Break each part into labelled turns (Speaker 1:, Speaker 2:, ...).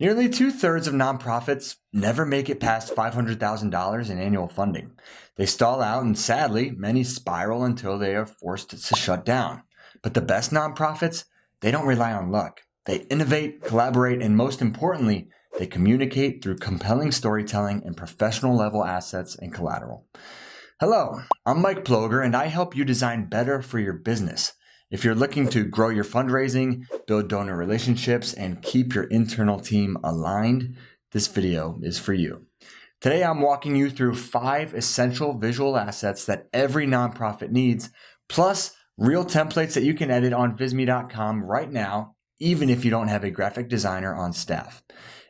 Speaker 1: Nearly 2/3 of nonprofits never make it past $500,000 in annual funding. They stall out, and sadly, many spiral until they are forced to shut down. But the best nonprofits, they don't rely on luck. They innovate, collaborate, and most importantly, they communicate through compelling storytelling and professional level assets and collateral. Hello, I'm Mike Ploger, and I help you design better for your business. If you're looking to grow your fundraising, build donor relationships, and keep your internal team aligned, this video is for you. Today, I'm walking you through 5 essential visual assets that every nonprofit needs, plus real templates that you can edit on Visme.com right now, even if you don't have a graphic designer on staff.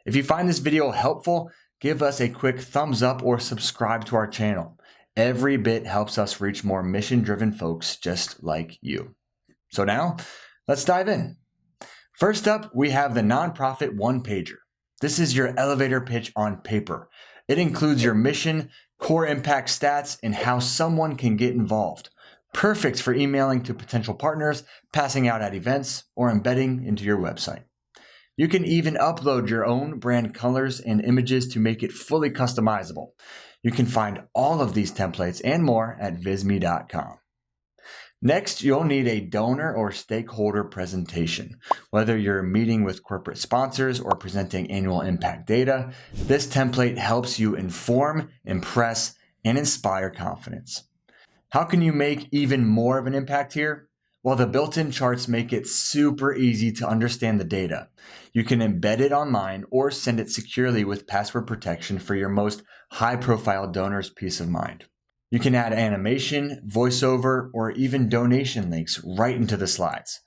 Speaker 1: If you find this video helpful, give us a quick thumbs up or subscribe to our channel. Every bit helps us reach more mission-driven folks just like you. So now, let's dive in. First up, we have the nonprofit one-pager. This is your elevator pitch on paper. It includes your mission, core impact stats, and how someone can get involved. Perfect for emailing to potential partners, passing out at events, or embedding into your website. You can even upload your own brand colors and images to make it fully customizable. You can find all of these templates and more at Visme.com. Next, you'll need a donor or stakeholder presentation. Whether you're meeting with corporate sponsors or presenting annual impact data, this template helps you inform, impress, and inspire confidence. How can you make even more of an impact here? Well, the built-in charts make it super easy to understand the data. You can embed it online or send it securely with password protection for your most high-profile donors' peace of mind. You can add animation, voiceover, or even donation links right into the slides.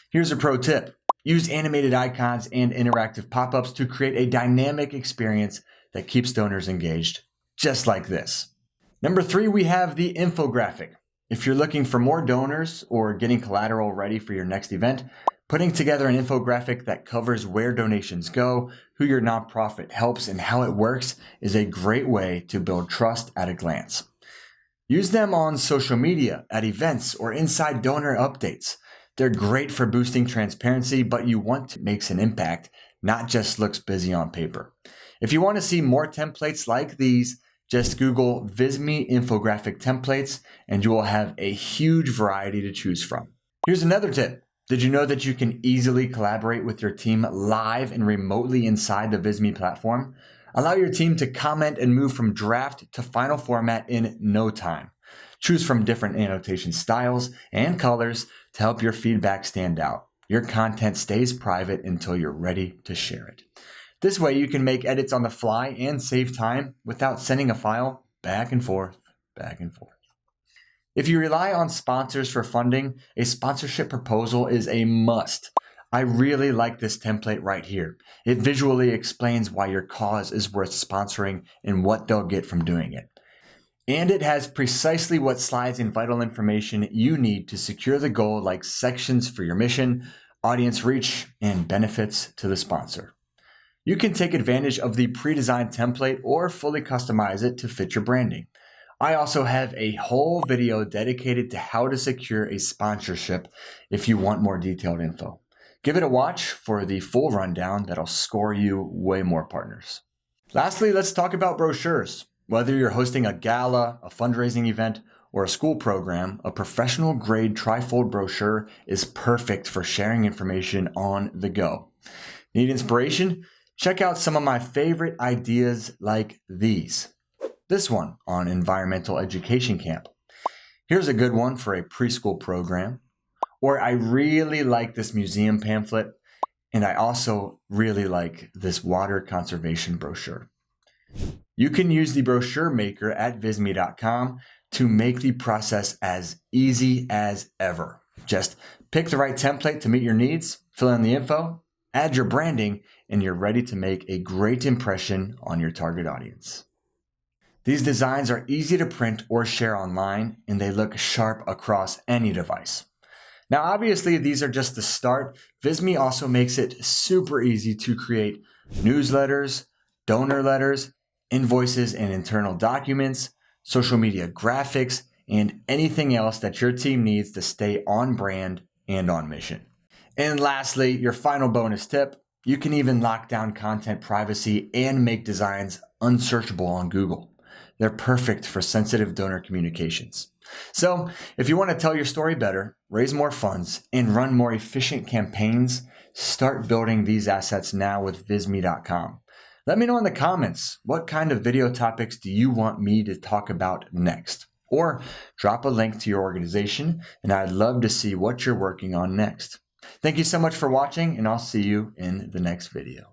Speaker 1: Here's a pro tip. Use animated icons and interactive pop-ups to create a dynamic experience that keeps donors engaged, just like this. Number 3, we have the infographic. If you're looking for more donors or getting collateral ready for your next event, putting together an infographic that covers where donations go, who your nonprofit helps, and how it works is a great way to build trust at a glance. Use them on social media, at events, or inside donor updates. They're great for boosting transparency, but you want to make an impact, not just looks busy on paper. If you want to see more templates like these, just Google Visme infographic templates, and you will have a huge variety to choose from. Here's another tip. Did you know that you can easily collaborate with your team live and remotely inside the Visme platform? Allow your team to comment and move from draft to final format in no time. Choose from different annotation styles and colors to help your feedback stand out. Your content stays private until you're ready to share it. This way you can make edits on the fly and save time without sending a file back and forth. If you rely on sponsors for funding, a sponsorship proposal is a must. I really like this template right here. It visually explains why your cause is worth sponsoring and what they'll get from doing it. And it has precisely what slides and vital information you need to secure the goal, like sections for your mission, audience reach, and benefits to the sponsor. You can take advantage of the pre-designed template or fully customize it to fit your branding. I also have a whole video dedicated to how to secure a sponsorship if you want more detailed info. Give it a watch for the full rundown that'll score you way more partners. Lastly, let's talk about brochures. Whether you're hosting a gala, a fundraising event, or a school program, a professional grade trifold brochure is perfect for sharing information on the go. Need inspiration? Check out some of my favorite ideas like these. This one on environmental education camp. Here's a good one for a preschool program. Or I really like this museum pamphlet, and I also really like this water conservation brochure. You can use the brochure maker at Visme.com to make the process as easy as ever. Just pick the right template to meet your needs, fill in the info, add your branding, and you're ready to make a great impression on your target audience. These designs are easy to print or share online, and they look sharp across any device. Now, obviously, these are just the start. Visme also makes it super easy to create newsletters, donor letters, invoices and internal documents, social media graphics, and anything else that your team needs to stay on brand and on mission. And lastly, your final bonus tip, You can even lock down content privacy and make designs unsearchable on Google. They're perfect for sensitive donor communications. So, if you want to tell your story better, raise more funds, and run more efficient campaigns, start building these assets now with Visme.com. Let me know in the comments, what kind of video topics do you want me to talk about next? Or drop a link to your organization, and I'd love to see what you're working on next. Thank you so much for watching, and I'll see you in the next video.